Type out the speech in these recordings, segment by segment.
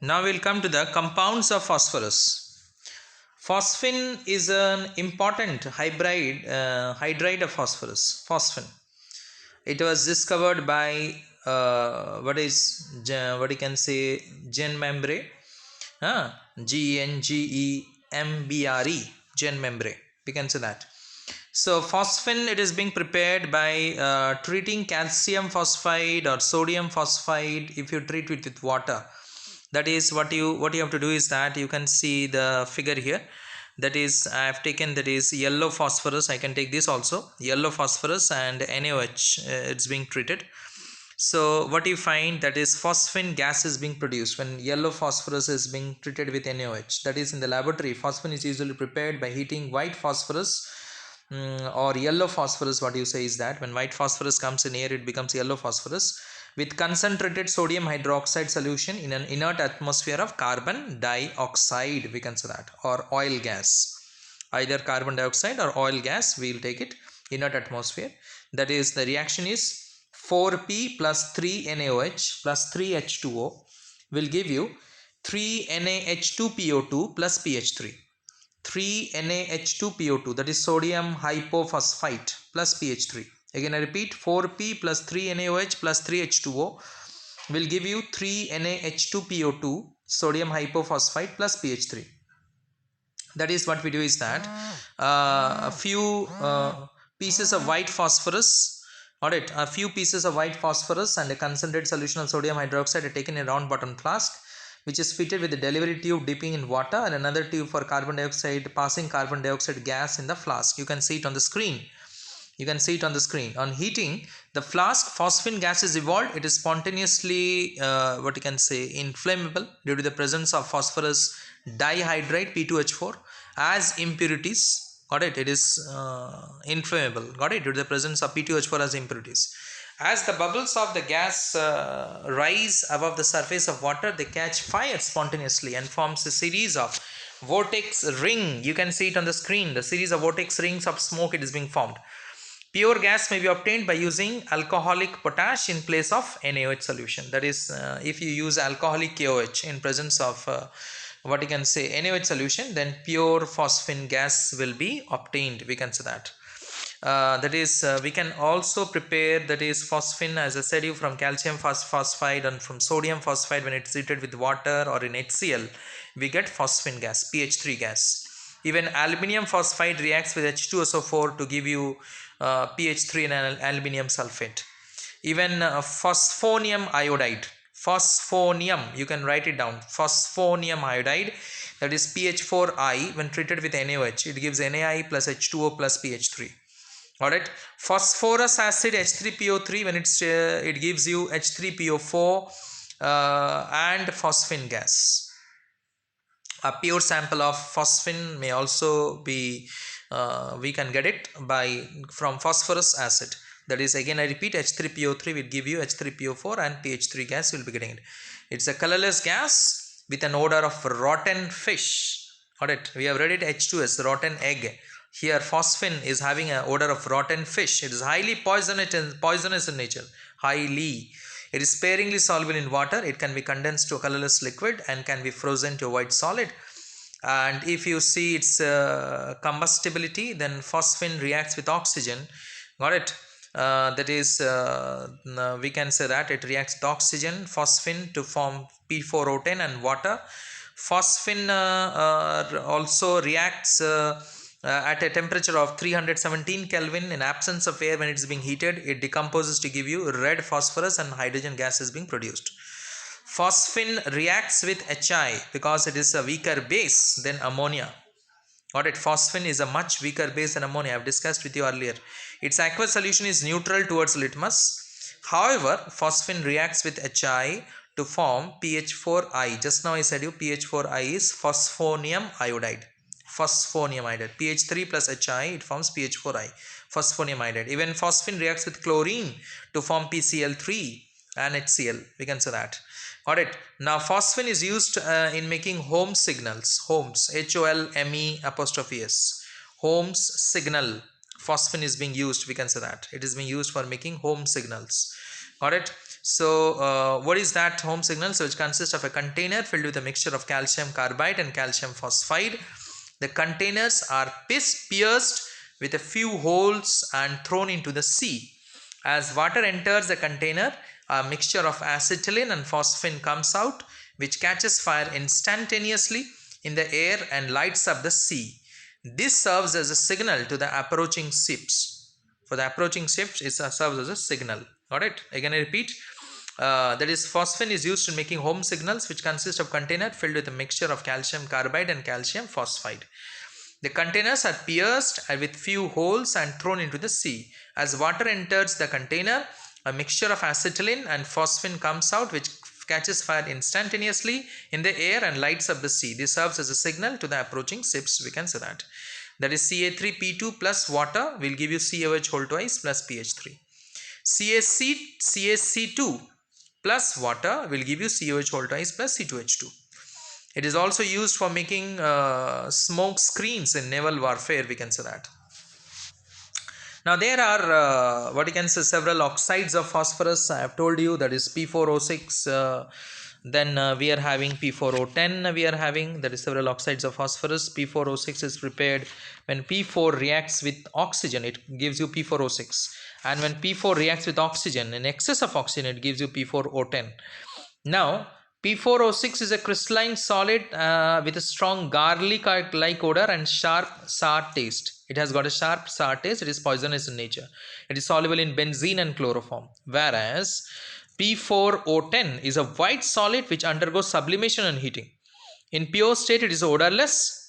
Now we'll come to the compounds of phosphorus. Phosphine is an important hydride of phosphorus. Phosphine. It was discovered by what you can say Gen membrane, Gengembre, Gen membrane. We can say that. So phosphine, it is being prepared by treating calcium phosphide or sodium phosphide. If you treat it with water, that is what you have to do is that you can see the figure here. That is, I have taken, that is yellow phosphorus. I can take this also, yellow phosphorus and NaOH. It's being treated. So what you find, that is phosphine gas is being produced when yellow phosphorus is being treated with NaOH. That is, in the laboratory, phosphine is usually prepared by heating white phosphorus, or yellow phosphorus. What you say is that when white phosphorus comes in air, it becomes yellow phosphorus with concentrated sodium hydroxide solution in an inert atmosphere of carbon dioxide, we can say that, or oil gas. Either carbon dioxide or oil gas, we will take it, inert atmosphere. That is, the reaction is 4p plus 3 NaOH plus 3 H2O will give you 3 NaH2PO2 plus pH3. 3 NaH2PO2, that is sodium hypophosphite, plus pH3. Again I repeat, 4p plus 3 NaOH plus 3 H2O will give you 3 NaH2PO2 sodium hypophosphite plus pH3. That is, what we do is that a few pieces of white phosphorus, alright, a few pieces of white phosphorus and a concentrated solution of sodium hydroxide are taken in a round bottom flask, which is fitted with a delivery tube dipping in water and another tube for carbon dioxide, passing carbon dioxide gas in the flask. You can see it on the screen. On heating the flask, phosphine gas is evolved. It is spontaneously what you can say inflammable due to the presence of phosphorus dihydrate P2H4 as impurities. Got it? It is inflammable. Got it? Due to the presence of P2H4 as impurities. As the bubbles of the gas rise above the surface of water, they catch fire spontaneously and forms a series of vortex ring. You can see it on the screen. The series of vortex rings of smoke, it is being formed. Pure gas may be obtained by using alcoholic potash in place of NaOH solution. That is, if you use alcoholic KOH in presence of what you can say NaOH solution, then pure phosphine gas will be obtained. We can say that. That is, we can also prepare, that is phosphine, as I said you, from calcium phosphide and from sodium phosphide. When it's treated with water or in HCl, we get phosphine gas, pH3 gas. Even aluminium phosphide reacts with H2SO4 to give you pH3 and aluminium sulfate. Even phosphonium iodide, you can write it down, phosphonium iodide, that is pH4i, when treated with NaOH, it gives NaI plus H2O plus pH3. Alright, phosphorus acid H3PO3, when it gives you H3PO4 and phosphine gas. A pure sample of phosphine may also be we can get it from phosphorus acid. That is, again I repeat, H3PO3 will give you H3PO4 and pH3 gas you will be getting it. It's a colorless gas with an odor of rotten fish. Alright, we have read it, H2S, rotten egg. Here phosphine is having an odor of rotten fish. It is highly poisonous in nature. Highly. It is sparingly soluble in water. It can be condensed to a colorless liquid and can be frozen to a white solid. And if you see its combustibility, then phosphine reacts with oxygen. Got it? That is, we can say that it reacts with oxygen, phosphine, to form P4O10 and water. Phosphine also reacts at a temperature of 317 Kelvin in absence of air. When it is being heated, it decomposes to give you red phosphorus and hydrogen gas is being produced. Phosphine reacts with HI because it is a weaker base than ammonia. Got it? Phosphine is a much weaker base than ammonia. I have discussed with you earlier. Its aqueous solution is neutral towards litmus. However, phosphine reacts with HI to form PH4I. Just now I said you PH4I is phosphonium iodide. Phosphonium iodide. PH3 plus HI, it forms PH4I. Phosphonium iodide. Even phosphine reacts with chlorine to form PCl3 and HCl. We can say that. Got it? Now phosphine is used in making Holmes signals. Holmes, HOLME'. Holmes signal. Phosphine is being used. We can say that it is being used for making Holmes signals. Got it? So what is that home signal? So it consists of a container filled with a mixture of calcium carbide and calcium phosphide. The containers are pierced with a few holes and thrown into the sea. As water enters the container, a mixture of acetylene and phosphine comes out, which catches fire instantaneously in the air and lights up the sea. This serves as a signal to the approaching ships. For the approaching ships, it serves as a signal. Got it? Again, I repeat. That is, phosphine is used in making home signals, which consist of container filled with a mixture of calcium carbide and calcium phosphide. The containers are pierced with few holes and thrown into the sea. As water enters the container, a mixture of acetylene and phosphine comes out, which catches fire instantaneously in the air and lights up the sea. This serves as a signal to the approaching ships. We can say that. That is, Ca3P2 plus water will give you CaOH whole twice plus pH3. CaC2 plus water will give you COH whole twice plus C2H2. It is also used for making smoke screens in naval warfare, we can say that. Now there are what you can say several oxides of phosphorus. I have told you, that is P4O6, then we are having P4O10, we are having, that is several oxides of phosphorus. P4O6 is prepared when P4 reacts with oxygen, it gives you P4O6, and when P4 reacts with oxygen, in excess of oxygen, it gives you P4O10. Now P4O6 is a crystalline solid with a strong garlic-like odor and sharp sour taste. It has got a sharp sour taste. It is poisonous in nature. It is soluble in benzene and chloroform. Whereas P4O10 is a white solid which undergoes sublimation and heating. In pure state, it is odorless.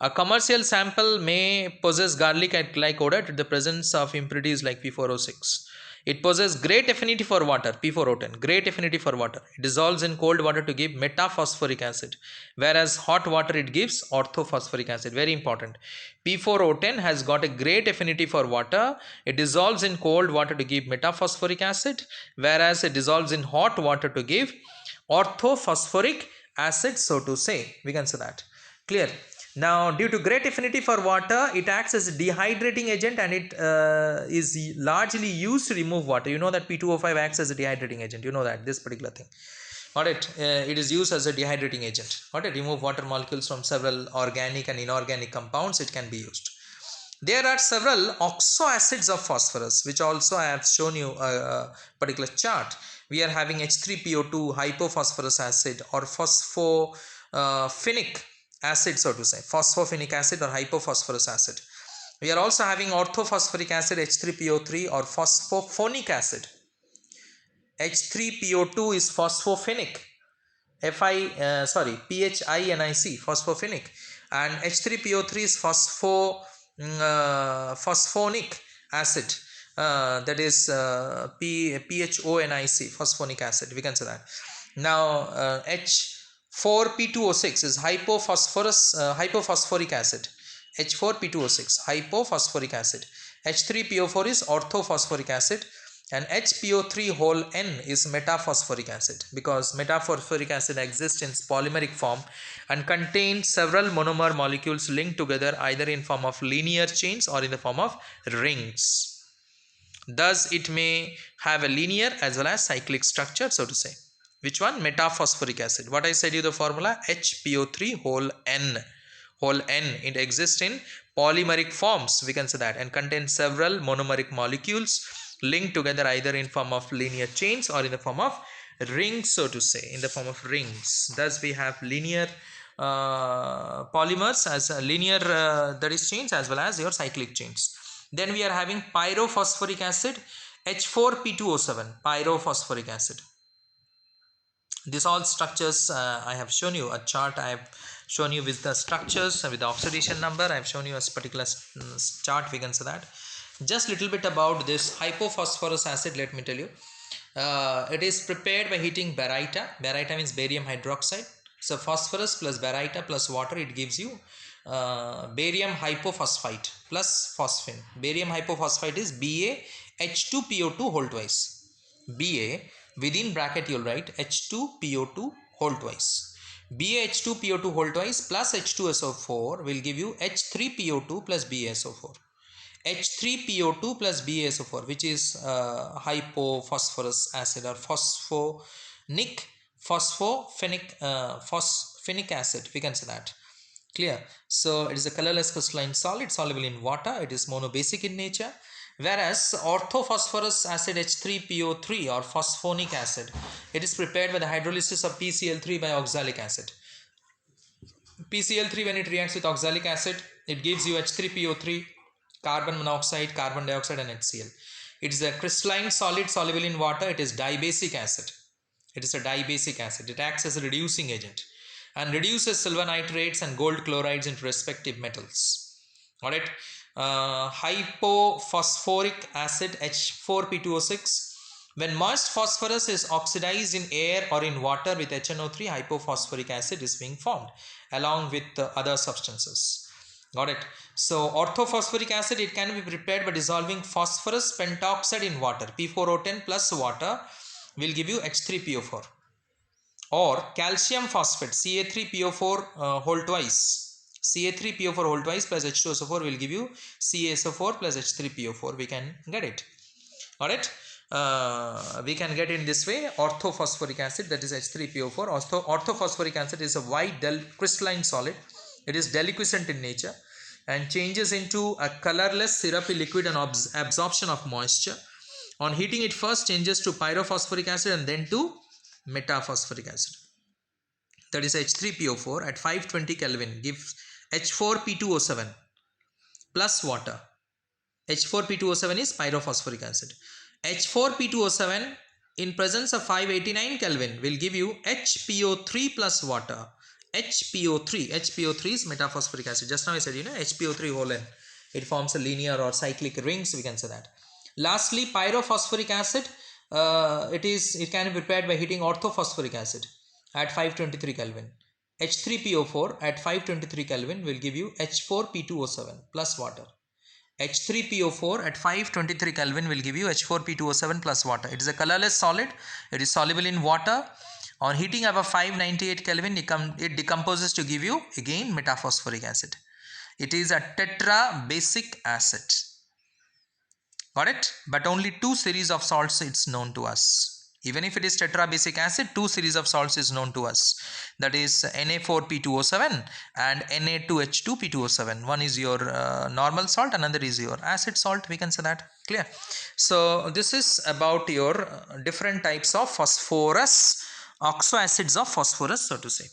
A commercial sample may possess garlic-like odor to the presence of impurities like P4O6. It possesses great affinity for water, P4O10, great affinity for water. It dissolves in cold water to give metaphosphoric acid, whereas hot water it gives orthophosphoric acid. Very important. P4O10 has got a great affinity for water. It dissolves in cold water to give metaphosphoric acid, whereas it dissolves in hot water to give orthophosphoric acid, so to say. We can say that. Clear? Now, due to great affinity for water, it acts as a dehydrating agent, and it is largely used to remove water. You know that P2O5 acts as a dehydrating agent. You know that, this particular thing. Got it? It is used as a dehydrating agent. Got it? Remove water molecules from several organic and inorganic compounds. It can be used. There are several oxoacids of phosphorus, which also I have shown you a particular chart. We are having H3PO2 hypophosphorus acid, or phosphofinic acid, so to say, phosphofinic acid or hypophosphorus acid. We are also having orthophosphoric acid, H3PO3, or phosphofonic acid. H3PO2 is phosphofinic, PHINIC, phosphofinic, and H3PO3 is phosphonic acid, that is PHONIC, phosphonic acid. We can say that. Now H4P2O6 is hypophosphoric acid. H4P2O6, hypophosphoric acid. H3PO4 is orthophosphoric acid, and HPO3 whole N is metaphosphoric acid, because metaphosphoric acid exists in polymeric form and contains several monomer molecules linked together either in form of linear chains or in the form of rings. Thus, it may have a linear as well as cyclic structure, so to say. Which one? Metaphosphoric acid. What I said you the formula, HPO3 whole N. Whole N, it exists in polymeric forms, we can say that, and contains several monomeric molecules linked together either in form of linear chains or in the form of rings, so to say, in the form of rings. Thus, we have linear polymers as linear that is chains, as well as your cyclic chains. Then we are having pyrophosphoric acid, H4P2O7, pyrophosphoric acid. These all structures I have shown you a chart. I have shown you with the structures with the oxidation number. I have shown you a particular chart, we can say that. Just little bit about this hypophosphorus acid, let me tell you. It is prepared by heating baryta. Baryta means barium hydroxide. So phosphorus plus baryta plus water, it gives you barium hypophosphite plus phosphine. Barium hypophosphite is BaH2PO2 whole twice. Ba, within bracket you will write H2PO2 whole twice. BaH2PO2 whole twice plus H2SO4 will give you H3PO2 plus BaSO4. H3PO2 plus BaSO4, which is hypophosphorus acid or phosphonic acid, we can say that. Clear? So it is a colorless crystalline solid soluble in water. It is monobasic in nature. Whereas orthophosphorus acid H3PO3 or phosphonic acid, it is prepared by the hydrolysis of PCl3 by oxalic acid. PCl3, when it reacts with oxalic acid, it gives you H3PO3, carbon monoxide, carbon dioxide and HCl. It is a crystalline solid soluble in water. It is dibasic acid. It is a dibasic acid. It acts as a reducing agent and reduces silver nitrates and gold chlorides into respective metals. Alright. Hypophosphoric acid H4P2O6. When moist phosphorus is oxidized in air or in water with HNO3, hypophosphoric acid is being formed along with other substances. Got it? So orthophosphoric acid, it can be prepared by dissolving phosphorus pentoxide in water. P4O10 plus water will give you H3PO4. Or calcium phosphate Ca3PO4 whole twice. Ca3PO4 whole twice plus H2SO4 will give you CaSO4 plus H3PO4. We can get it. Alright. We can get in this way orthophosphoric acid, that is H3PO4. Orthophosphoric acid is a white crystalline solid. It is deliquescent in nature and changes into a colorless syrupy liquid on absorption of moisture. On heating it first changes to pyrophosphoric acid and then to metaphosphoric acid. That is H3PO4 at 520 Kelvin gives H4P2O7 plus water. H4P2O7 is pyrophosphoric acid. H4P2O7 in presence of 589 Kelvin will give you HPO3 plus water. HPO3 is metaphosphoric acid. Just now I said, HPO3 whole N. It forms a linear or cyclic rings, we can say that. Lastly, pyrophosphoric acid, it can be prepared by heating orthophosphoric acid at 523 Kelvin. H3PO4 at 523 Kelvin will give you H4P2O7 plus water. H3PO4 at 523 Kelvin will give you H4P2O7 plus water. It is a colorless solid. It is soluble in water. On heating above 598 Kelvin, it decomposes to give you again metaphosphoric acid. It is a tetrabasic acid. Got it? But only two series of salts it's known to us. Even if it is tetrabasic acid, two series of salts is known to us. That is Na4P2O7 and Na2H2P2O7. One is your normal salt, another is your acid salt. We can say that. Clear? So this is about your different types of phosphorus, oxoacids of phosphorus, so to say.